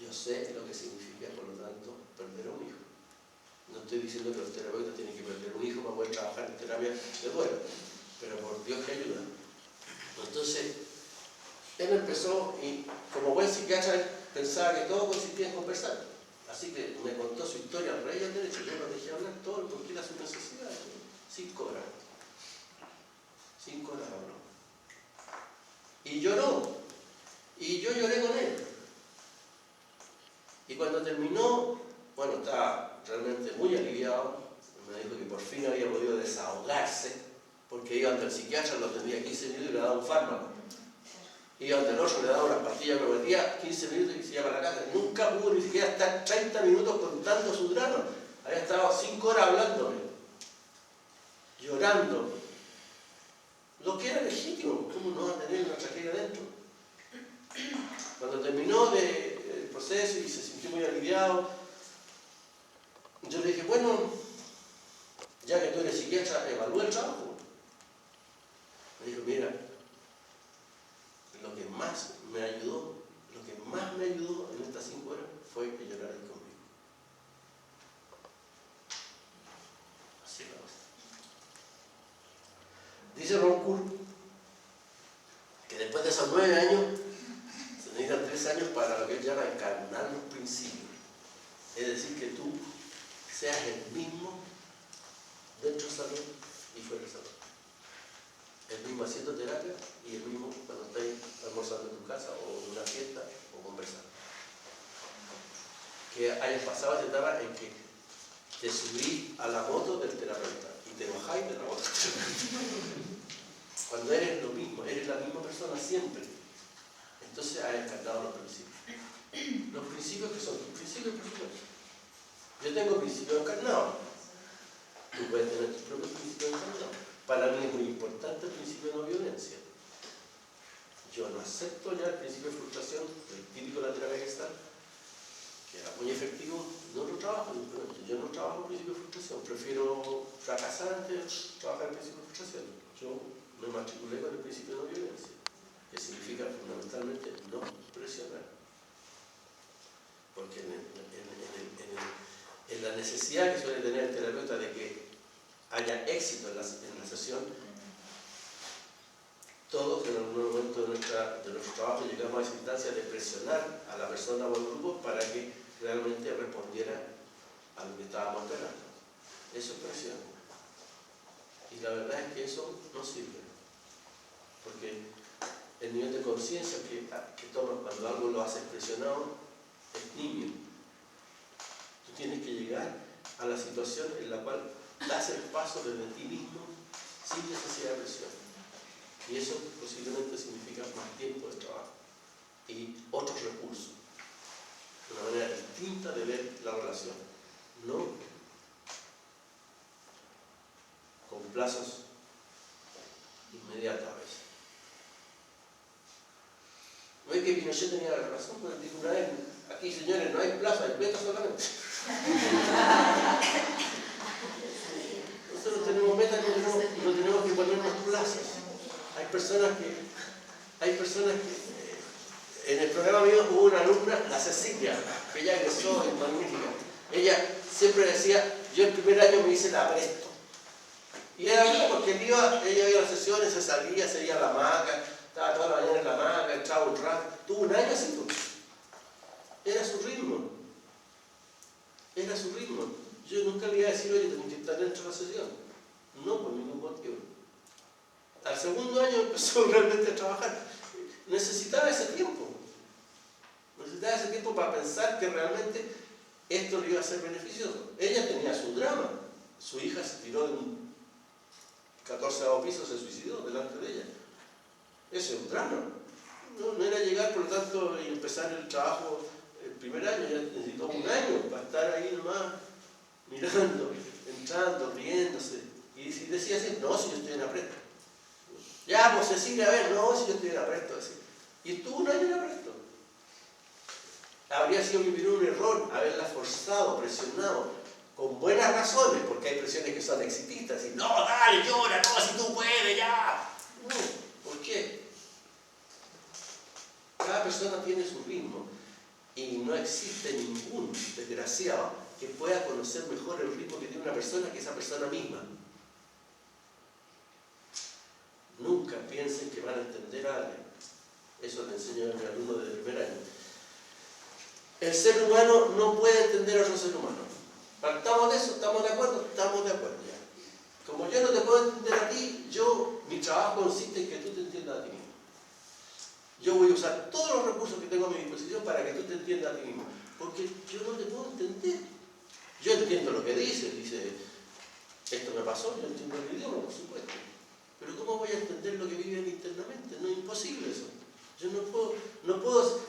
Yo sé lo que significa, por lo tanto, perder a un hijo. No estoy diciendo que los terapeutas tienen que perder un hijo para poder trabajar en terapia de duelo, pero por Dios que ayuda. Entonces, él empezó y, como buen psiquiatra, pensaba que todo consistía en conversar. Así que me contó su historia al rey y al derecho. Yo lo dejé hablar todo porque era su necesidad. 5 horas. 5 horas habló. Y lloró. Y yo lloré con él. Y cuando terminó, bueno, estaba realmente muy aliviado. Me dijo que por fin había podido desahogarse, porque iba ante el psiquiatra, lo atendía 15 minutos y le daba un fármaco. Iba ante el otro, le daba unas pastillas, me metía 15 minutos y se iba para la casa. Nunca pudo ni siquiera estar 30 minutos contando su drama. Había estado 5 horas hablándome, llorando. Lo que era legítimo, ¿cómo no va a tener una tragedia dentro? Cuando terminó el proceso y se sintió muy aliviado, yo le dije, bueno, ya que tú eres psiquiatra, evalúa el trabajo. Me dijo, mira, lo que más me ayudó en estas 5 horas fue que lloraras conmigo. Así es la cosa. Dice Ron Kuhl que después de esos 9 años se necesitan 3 años para lo que él llama encarnar los principios. Es decir, que tú seas el mismo dentro del salón y fuera del salón. El mismo haciendo terapia y el mismo cuando estáis almorzando en tu casa o en una fiesta o conversando. Que hayas pasado esa etapa en que te subís a la moto del terapeuta y te bajáis de la moto del terapeuta. Cuando eres lo mismo, eres la misma persona siempre. Entonces has encarnado los principios. Los principios que son tus principios, por supuesto. Yo tengo principios encarnados. Tú puedes tener tus propios principios encarnados. Para mí es muy importante el principio de no violencia. Yo no acepto ya el principio de frustración, el típico de la terapia gestal, que era muy efectivo, no lo trabajo. Yo no trabajo el principio de frustración. Prefiero fracasar antes de trabajar el principio de frustración. Yo me matriculé con el principio de no violencia, que significa fundamentalmente no presionar. Porque en la necesidad que suele tener el terapeuta de que haya éxito en la sesión, todos en algún momento de nuestro trabajo llegamos a esa instancia de presionar a la persona o al grupo para que realmente respondiera a lo que estábamos esperando. Eso es presión. Y la verdad es que eso no sirve. Porque el nivel de conciencia que tomas cuando algo lo haces presionado es nimio. Tú tienes que llegar a la situación en la cual das el paso desde ti mismo sin necesidad de presión. Y eso posiblemente significa más tiempo de trabajo y otros recursos. Una manera distinta de ver la relación. No con plazos inmediatos a veces. No es que Pinochet tenía la razón, porque dijo una vez, aquí señores no hay plazo, hay meta solamente. Nosotros tenemos metas, no tenemos que ponernos plazos. Hay personas que en el programa mío hubo una alumna, la Cecilia, que ella egresó en Magnífica. Ella siempre decía, yo el primer año me hice la presto. Y era bien porque ella iba a las sesiones, se salía, se iba a la hamaca, estaba toda la mañana en la hamaca, echaba un rato. Tuvo un año así, pues. Era su ritmo. Era su ritmo. Yo nunca le iba a decir, oye, tengo que estar dentro de la sesión. No, por ningún motivo. Al segundo año empezó realmente a trabajar. Necesitaba ese tiempo. Necesitaba ese tiempo para pensar que realmente esto le iba a ser beneficioso. Ella tenía su drama. Su hija se tiró de un 14º piso, se suicidó delante de ella. Ese es un drama. No era llegar, por lo tanto, y empezar el trabajo el primer año. Ya necesitó un año para estar ahí nomás, mirando, entrando, riéndose. Y decía así, no, si yo estoy en apresto. Ya, pues Cecilia, a ver, no, si yo estoy en apresto. Así. Y estuvo un año en apresto. Habría sido un error haberla forzado, presionado, con buenas razones, porque hay presiones que son exitistas, y no, dale, llora, no, si tú puedes, ya. No, ¿por qué? Cada persona tiene su ritmo, y no existe ningún desgraciado que pueda conocer mejor el ritmo que tiene una persona que esa persona misma. Nunca piensen que van a entender a alguien. Eso le enseño a mi alumno desde el primer año. El ser humano no puede entender a otro ser humano. ¿Partamos de eso? ¿Estamos de acuerdo? Estamos de acuerdo ya. Como yo no te puedo entender a ti, mi trabajo consiste en que tú te entiendas a ti mismo. Yo voy a usar todos los recursos que tengo a mi disposición para que tú te entiendas a ti mismo. Porque yo no te puedo entender. Yo entiendo lo que dice, esto me pasó, yo entiendo el idioma, por supuesto. Pero ¿cómo voy a entender lo que viven internamente? No es imposible eso. Yo no puedo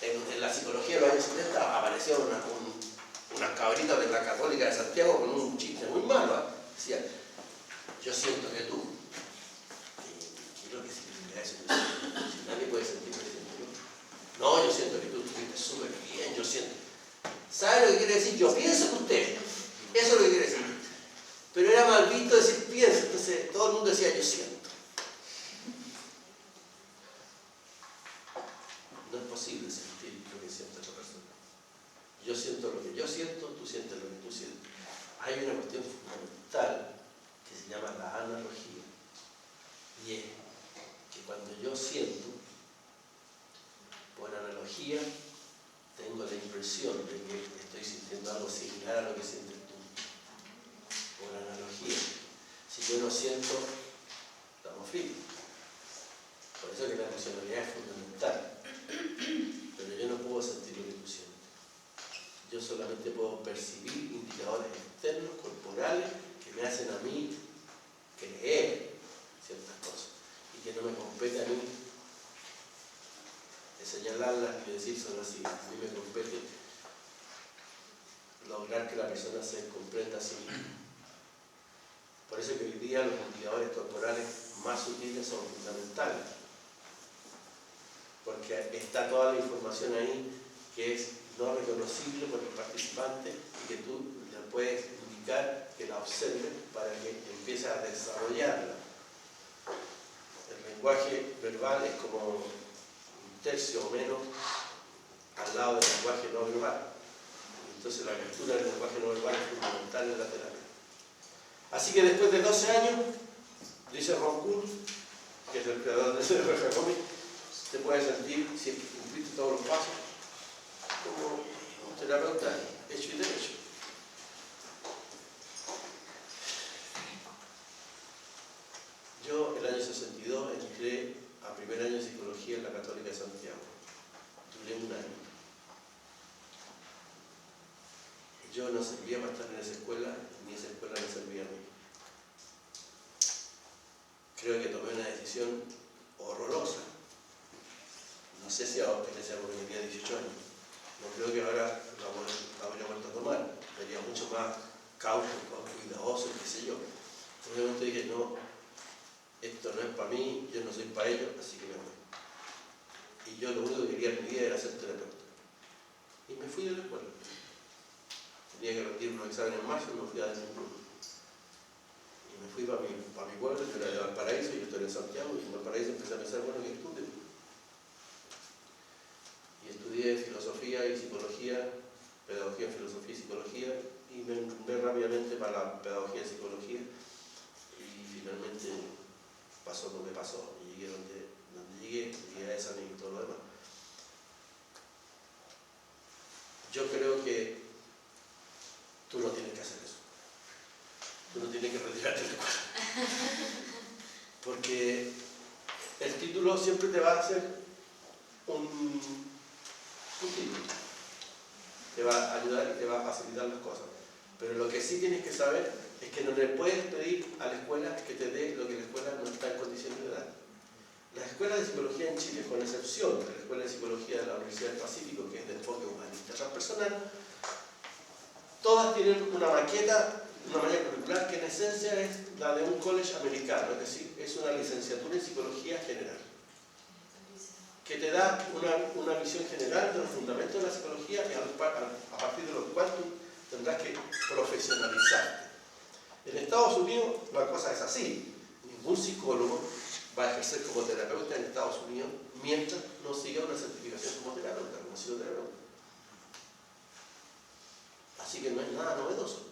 en la psicología de los años 70 apareció unas cabritas de la Católica de Santiago con un chiste muy malo. ¿Eh? Decía, yo siento que tú. ¿Qué es lo que significa eso? Si nadie puede sentir lo que siento yo. No, yo siento que tú estuviste súper bien, yo siento. ¿Sabe lo que quiere decir? Yo pienso que usted. Eso es lo que quiere decir. Pero era mal visto decir pienso. Entonces todo el mundo decía yo siento. No es posible sentir lo que siente otra persona. Yo siento lo que yo siento, tú sientes lo que tú sientes. Hay una cuestión fundamental que se llama la analogía. Y es que cuando yo siento, por analogía, tengo la impresión de que estoy sintiendo algo similar a lo que no siento, estamos fritos. Por eso que la emocionalidad es fundamental. Pero yo no puedo sentir lo que tú sientes. Yo solamente puedo percibir indicadores externos, corporales, que me hacen a mí creer ciertas cosas y que no me compete a mí de señalarlas y decir son así. A mí me compete lograr que la persona se comprenda a sí misma. Por eso que hoy día los indicadores corporales más sutiles son fundamentales, porque está toda la información ahí que es no reconocible por el participante y que tú le puedes indicar que la observe para que empiece a desarrollarla. El lenguaje verbal es como un tercio o menos al lado del lenguaje no verbal. Entonces la lectura del lenguaje no verbal es fundamental en la terapia. Así que después de 12 años, dice Ron Kuhn, que es el creador de ese cómic, te puedes sentir, si cumpliste todos los pasos, como un terapeuta hecho y derecho. Yo, el año 62, entré a primer año de psicología en la Católica de Santiago. Duré un año. Yo no servía para estar en esa escuela, ni esa escuela me servía a mí. Creo que tomé una decisión horrorosa. No sé si ahora, en ese momento tenía 18 años. No creo que ahora la voy a vuelto a tomar. Sería mucho más cauto, cuidadoso, qué sé yo. En un momento dije, no, esto no es para mí, yo no soy para ellos, así que me voy. Y yo lo único que quería en mi vida era ser terapeuta. Y me fui de la escuela. Tenía que rendir unos exámenes en marzo y me fui a ninguno. Y me fui para mi pueblo, que era de Valparaíso, y yo estoy en Santiago, y en Valparaíso empecé a pensar, bueno, ¿qué estudio? Y estudié filosofía y psicología, pedagogía en filosofía y psicología, y me entré rápidamente para la pedagogía y psicología, y finalmente pasó lo que pasó, y llegué donde llegué a esa y todo lo demás. Yo creo que tú no tienes que hacer eso. Tú no tienes que retirarte de la escuela. Porque el título siempre te va a hacer un título. Te va a ayudar y te va a facilitar las cosas. Pero lo que sí tienes que saber es que no le puedes pedir a la escuela que te dé lo que la escuela no está en condiciones de dar. Las escuelas de psicología en Chile, con excepción de la Escuela de Psicología de la Universidad del Pacífico, que es de enfoque humanista transpersonal, todas tienen una maqueta, una malla curricular que en esencia es la de un college americano, es decir, es una licenciatura en psicología general, que te da una visión general de los fundamentos de la psicología y a partir de los cuales tú tendrás que profesionalizarte. En Estados Unidos la cosa es así, ningún psicólogo va a ejercer como terapeuta en Estados Unidos mientras no siga una certificación como terapeuta, como psicoterapeuta. Así que no es nada novedoso.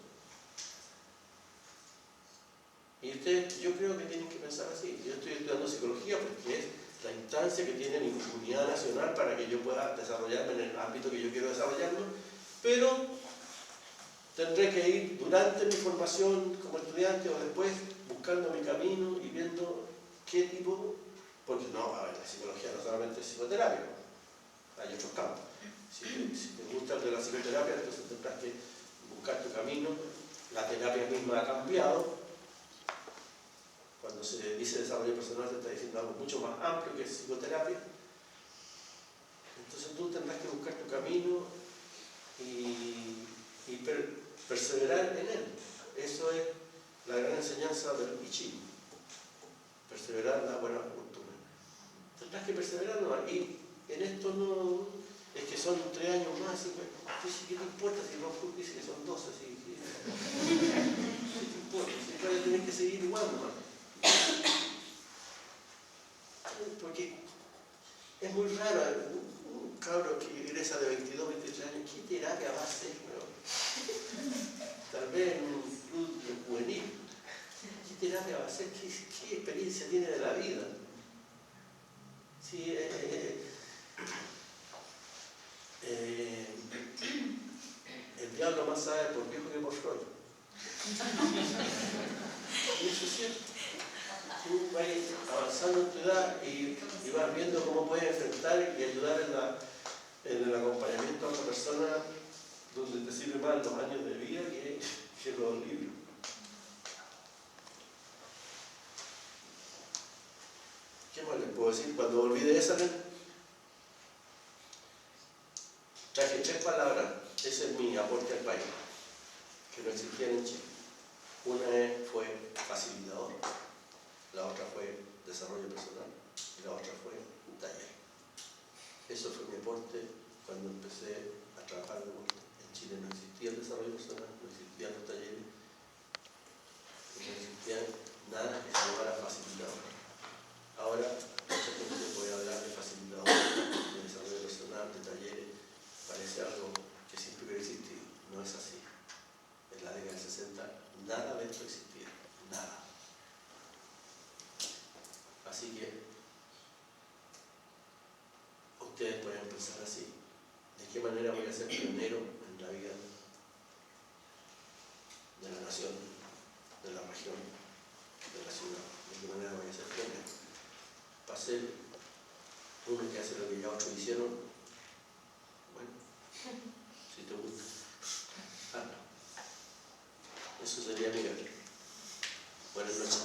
Y ustedes, yo creo que tienen que pensar así. Yo estoy estudiando psicología porque es la instancia que tiene mi comunidad nacional para que yo pueda desarrollarme en el ámbito que yo quiero desarrollarme, pero tendré que ir durante mi formación como estudiante o después buscando mi camino y viendo qué tipo, porque no, a ver, la psicología no solamente es psicoterapia, hay otros campos. Si te gusta el de la psicoterapia, entonces tendrás que buscar tu camino. La terapia misma ha cambiado. Cuando se dice desarrollo personal, se está diciendo algo mucho más amplio que es psicoterapia. Entonces tú tendrás que buscar tu camino y perseverar en él. Eso es la gran enseñanza del I Ching. Perseverar la buena fortuna. Tendrás que perseverar, ¿no? Y en esto no, es que son 3 años más, y ¿qué te importa si Ron Cook dice que son 12? ¿Qué te importa? Si vas a tener que seguir igual, ¿no? Porque es muy raro, un cabro que egresa de 22, 23 años, ¿qué terapia va a hacer? Tal vez en un club juvenil. ¿Qué terapia va a hacer? ¿Qué experiencia tiene de la vida? Sí, el diablo más sabe por viejo que por Freud. Y eso es cierto. tú vas avanzando en tu edad y vas viendo cómo puedes enfrentar y ayudar en el acompañamiento a otra persona donde te sirve más los años de vida que los libros. ¿Qué más les puedo decir? Cuando volví de esa, traje 3 palabras. Ese es mi aporte al país, que no existían en Chile. Una fue facilitador, la otra fue desarrollo personal y la otra fue un taller. Eso fue mi aporte cuando empecé a trabajar de vuelta. En Chile no existía el desarrollo personal, no existían los talleres, no existía nada que se llamara facilitador. Ahora mucha gente puede hablar de facilitador, de desarrollo personal, de talleres, parece algo que siempre hubiera existido. No es así. En la década del 60 nada de esto existía, nada. Así que ustedes pueden pensar así: ¿de qué manera voy a ser pionero en la vida de la nación, de la región, de la ciudad? ¿De qué manera voy a ser pionero? Para ser uno que hace lo que ya otros hicieron, bueno, si te gusta, hazlo. Eso sería mi vida. Buenas noches.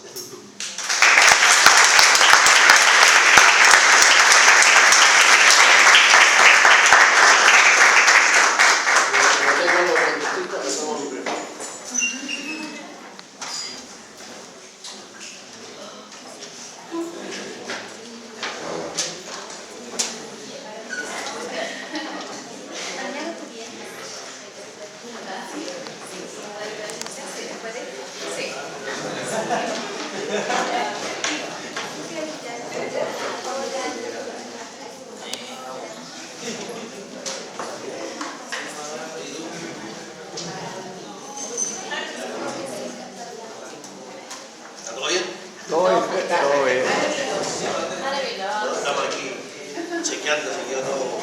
Estamos aquí chequeando si quedó todo.